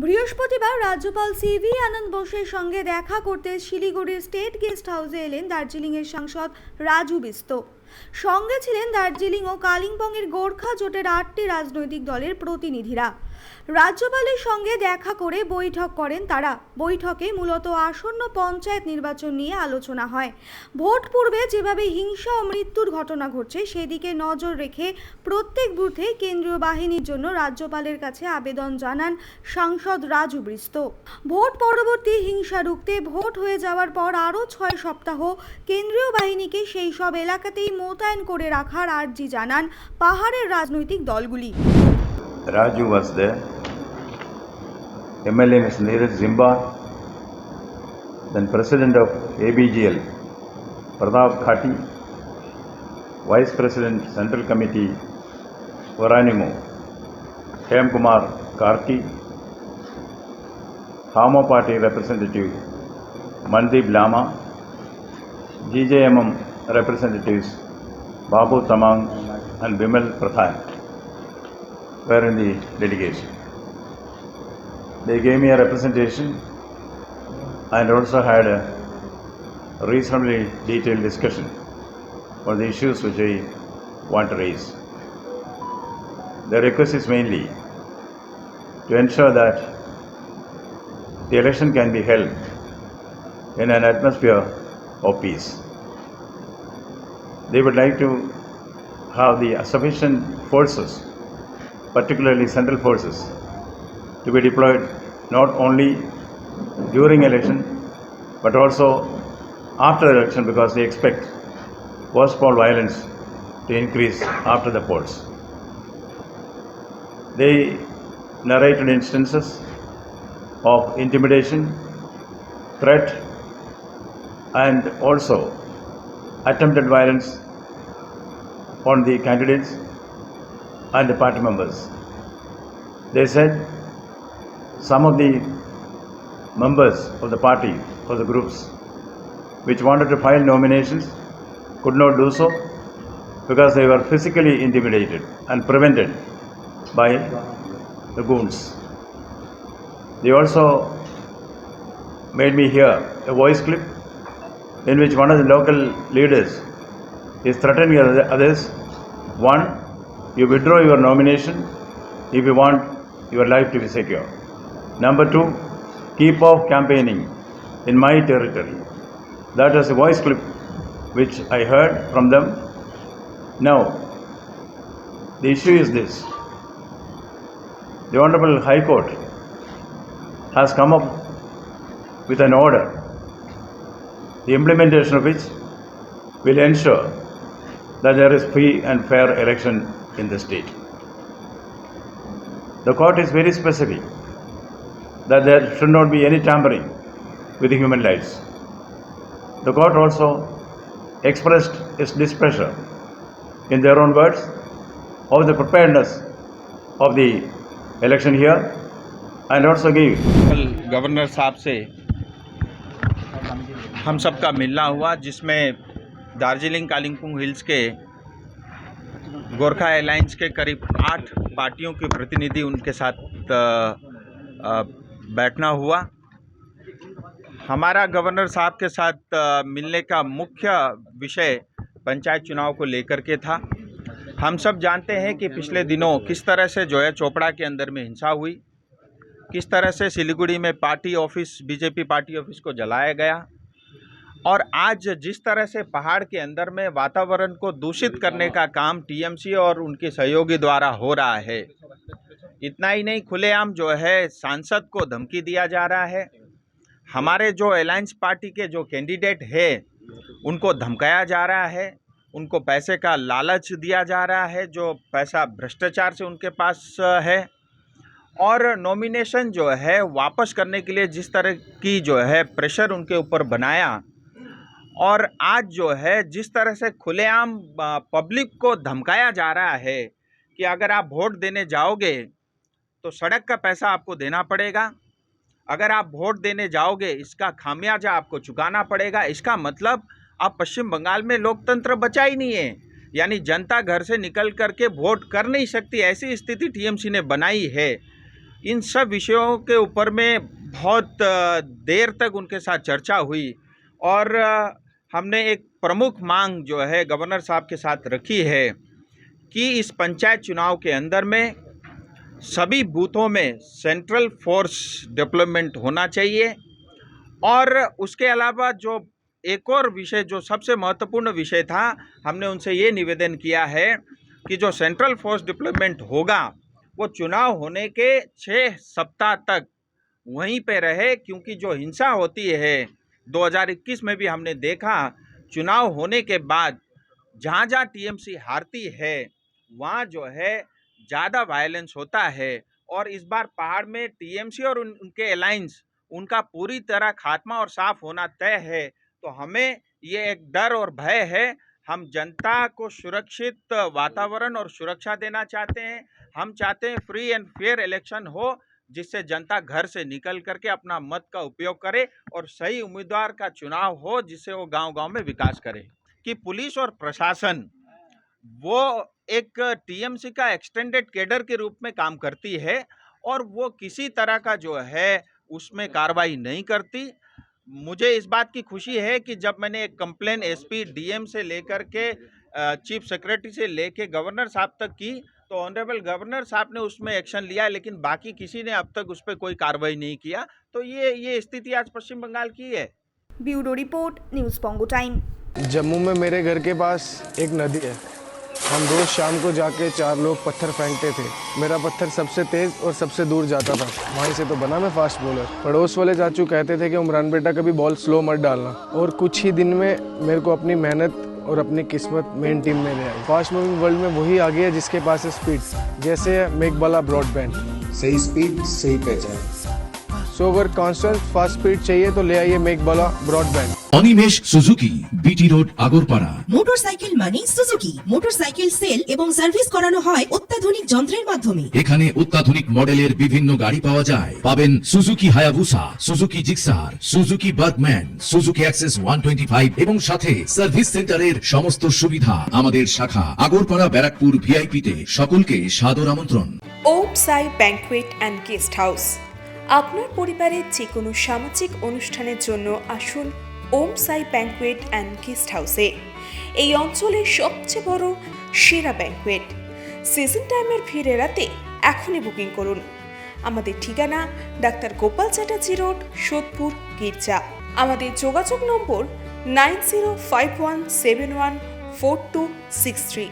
বৃহস্পতিবার রাজ্যপাল সিভি আনন্দ বোসের সঙ্গে দেখা করতে শিলিগুড়ির স্টেট গেস্ট হাউসে এলেন দার্জিলিংয়ের সাংসদ রাজু বিস্ত। সঙ্গে ছিলেন দার্জিলিং ও কালিম্পংয়ের গোর্খা জোটের 8টি রাজনৈতিক দলের প্রতিনিধিরা। রাজ্যপালের সঙ্গে দেখা করে বৈঠক করেন তারা। বৈঠকে মূলত আসন্ন পঞ্চায়েত নির্বাচন নিয়ে আলোচনা হয়। ভোট পূর্বে যেভাবে হিংসা ও মৃত্যুর ঘটনা ঘটছে সেদিকে নজর রেখে প্রত্যেক বুথে কেন্দ্রীয় বাহিনীর জন্য রাজ্যপালের কাছে আবেদন জানান সাংসদ রাজু বিস্ত। ভোট পরবর্তী হিংসা রুখতে ভোট হয়ে যাওয়ার পর আরও 6 সপ্তাহ কেন্দ্রীয় বাহিনীকে সেই সব এলাকাতেই মোতায়েন করে রাখার আর্জি জানান পাহাড়ের রাজনৈতিক দলগুলি। Raju was there, MLA Ms. Neeraj Zimba, then President of ABGL, Pratap Khati, Vice President Central Committee, Varanimo, Hem Kumar Karki, Hamo Party Representative, Mandeep Lama, GJMM Representatives, Babu Tamang and Bimal Prathan were in the delegation. They gave me a representation and also had a reasonably detailed discussion on the issues which I want to raise. The request is mainly to ensure that the election can be held in an atmosphere of peace. They would like to have the sufficient forces, particularly central forces, to be deployed not only during election but also after election, because they expect post-poll violence to increase after the polls. They narrated instances of intimidation, threat and also attempted violence on the candidates and the party members. They said some of the members of the party, of the groups, which wanted to file nominations could not do so because they were physically intimidated and prevented by the goons. They also made me hear a voice clip in which one of the local leaders is threatening others. One, you withdraw your nomination if you want your life to be secure. Number 2, keep off campaigning in my territory. That was a voice clip which I heard from them. Now, the issue is this. The Honorable High Court has come up with an order, the implementation of which will ensure that there is free and fair election in the state. The court is very specific that there should not be any tampering with the human lives. The court also expressed its displeasure in their own words of the preparedness of the election here and also gave governor साहब से हम सबका मिलना हुआ, जिसमें Darjeeling Kalimpong hills के Gorkha alliance के करीब 8 पार्टियों के प्रतिनिधि उनके साथ बैठना हुआ। हमारा गवर्नर साहब के साथ मिलने का मुख्य विषय पंचायत चुनाव को लेकर के था। हम सब जानते हैं कि पिछले दिनों किस तरह से जोया चोपड़ा के अंदर में हिंसा हुई, किस तरह से सिलीगुड़ी में party office, BJP party office को जलाया गया, और आज जिस तरह से पहाड़ के अंदर में वातावरण को दूषित करने का काम टीएमसी और उनके सहयोगी द्वारा हो रहा है। इतना ही नहीं, खुलेआम जो है सांसद को धमकी दिया जा रहा है। हमारे जो अलायंस पार्टी के जो कैंडिडेट है उनको धमकाया जा रहा है, उनको पैसे का लालच दिया जा रहा है, जो पैसा भ्रष्टाचार से उनके पास है, और नॉमिनेशन जो है वापस करने के लिए जिस तरह की जो है प्रेशर उनके ऊपर बनाया, और आज जो है जिस तरह से खुलेआम पब्लिक को धमकाया जा रहा है कि अगर आप वोट देने जाओगे तो सड़क का पैसा आपको देना पड़ेगा, अगर आप वोट देने जाओगे इसका खामियाजा आपको चुकाना पड़ेगा। इसका मतलब अब पश्चिम बंगाल में लोकतंत्र बचा ही नहीं है, यानी जनता घर से निकल करके वोट कर नहीं सकती, ऐसी स्थिति टीएमसी ने बनाई है। इन सब विषयों के ऊपर में बहुत देर तक उनके साथ चर्चा हुई और हमने एक प्रमुख मांग जो है गवर्नर साहब के साथ रखी है कि इस पंचायत चुनाव के अंदर में सभी बूथों में सेंट्रल फोर्स डेवलपमेंट होना चाहिए और उसके अलावा जो एक और विषय जो सबसे महत्वपूर्ण विषय था, हमने उनसे ये निवेदन किया है कि जो सेंट्रल फोर्स डेवलपमेंट होगा वो चुनाव होने के 6 सप्ताह तक वहीं पे रहे, क्योंकि जो हिंसा होती है 2021 में भी हमने देखा, चुनाव होने के बाद जहाँ जहाँ टीएमसी हारती है वहाँ जो है ज़्यादा वायलेंस होता है और इस बार पहाड़ में टीएमसी और उनके अलायंस उनका पूरी तरह खात्मा और साफ होना तय है। तो हमें ये एक डर और भय है। हम जनता को सुरक्षित वातावरण और सुरक्षा देना चाहते हैं। हम चाहते हैं फ्री एंड फेयर इलेक्शन हो, जिससे जनता घर से निकल करके अपना मत का उपयोग करे और सही उम्मीदवार का चुनाव हो, जिससे वो गांव-गांव में विकास करे। कि पुलिस और प्रशासन वो एक टीएमसी का एक्सटेंडेड कैडर के रूप में काम करती है और वो किसी तरह का जो है उसमें कार्रवाई नहीं करती। मुझे इस बात की खुशी है कि जब मैंने एक कंप्लेन एसपी डीएम से लेकर के चीफ सेक्रेटरी से लेके गवर्नर साहब तक की, तो ऑनरेबल गवर्नर साहब ने उसमें एक्शन लिया, लेकिन बाकी किसी ने अब तक उस पर कोई कार्रवाई नहीं किया। तो ये स्थिति आज पश्चिम बंगाल की है। Bureau report, news Pongo time. Jammu में मेरे घर के पास एक नदी है। हम रोज शाम को जाके 4 लोग पत्थर फेंकते थे। मेरा पत्थर सबसे तेज और सबसे दूर जाता था। वहीं से तो बना मैं फास्ट बॉलर। पड़ोस वाले चाचू कहते थे कि उमरान बेटा कभी बॉल स्लो मत डालना, और कुछ ही दिन में मेरे को अपनी मेहनत और अपनी किस्मत मेन टीम में ले आई। फास्ट मूविंग वर्ल्ड में वही आगे है जिसके पास है स्पीड, जैसे है मेघबाला ब्रॉडबैंड। सही स्पीड सही पहचान। सो अगर कांस्टेंट फास्ट स्पीड चाहिए तो ले आइए Meghbala broadband. Animesh Suzuki, BT road, Agarpara. Motorcycle মানে সুজুকি। মোটরসাইকেল সেল এবং সার্ভিস করানো হয় অত্যাধুনিক যন্ত্রের মাধ্যমে। এখানে অত্যাধুনিক মডেলের বিভিন্ন গাড়ি পাওয়া যায়। পাবেন Suzuki Hayabusa, Suzuki Gixxer, Suzuki Bergman, Suzuki access 125 এবং সাথে সার্ভিস সেন্টারের সমস্ত সুবিধা। আমাদের শাখা আগরপাড়া ব্যারাকপুর ভিআইপি তে। সকলকে সাদর আমন্ত্রণ। ওম সাই ব্যাংকুয়েট অ্যান্ড গেস্ট হাউস। আপনার পরিবারের যে কোনো সামাজিক অনুষ্ঠানের জন্য আসুন ওম সাই ব্যাংকুয়েট অ্যান্ড গেস্ট হাউসে। এই অঞ্চলের সবচেয়ে বড় সেরা ব্যাংকুয়েট। সিজন টাইমের ভিড় এড়াতে এখনই বুকিং করুন। আমাদের ঠিকানা ডাক্তার গোপাল চ্যাটার্জি রোড, সোদপুর, গির্জা। আমাদের যোগাযোগ নম্বর 9051714263।